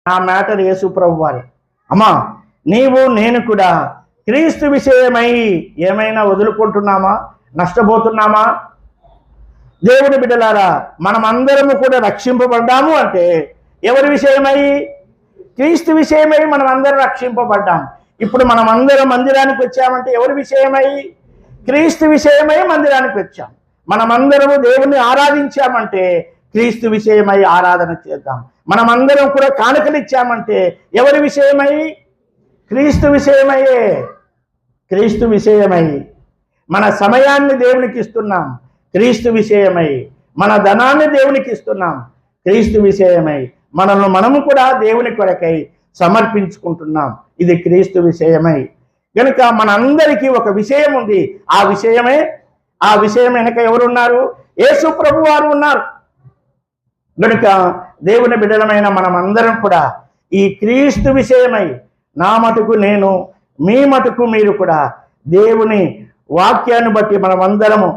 ఆ మ్యాటర్ యేసు ప్రభు వారు. అమ్మా, నీవు నేను కూడా క్రీస్తు విషయమై ఏమైనా వదులుకుంటున్నామా, నష్టపోతున్నామా? దేవుని బిడ్డలారా, మనమందరము కూడా రక్షింపబడ్డాము అంటే ఎవరి విషయమై? క్రీస్తు విషయమై మనం అందరం రక్షింపబడ్డాం. ఇప్పుడు మనం అందరం మందిరానికి వచ్చామంటే ఎవరి విషయమై? క్రీస్తు విషయమై మందిరానికి వచ్చాం. మనమందరము దేవుణ్ణి ఆరాధించామంటే క్రీస్తు విషయమై ఆరాధన చేద్దాం. మనమందరం కూడా కానుకలు ఇచ్చామంటే ఎవరి విషయమై? క్రీస్తు విషయమయ్యే. క్రీస్తు విషయమై మన సమయాన్ని దేవునికి ఇస్తున్నాం, క్రీస్తు విషయమై మన ధనాన్ని దేవునికి ఇస్తున్నాం, క్రీస్తు విషయమై మనల్ని మనము కూడా దేవుని కొరకై సమర్పించుకుంటున్నాం. ఇది క్రీస్తు విషయమై. కనుక మనందరికీ ఒక విషయం ఉంది. ఆ విషయం వెనక ఎవరున్నారు? యేసు ప్రభు వారు ఉన్నారు. కనుక దేవుని బిడ్డలమైన మనమందరం కూడా ఈ క్రీస్తు విషయమై నా మటుకు నేను, మీ మటుకు మీరు కూడా దేవుని వాక్యాన్ని బట్టి మనమందరము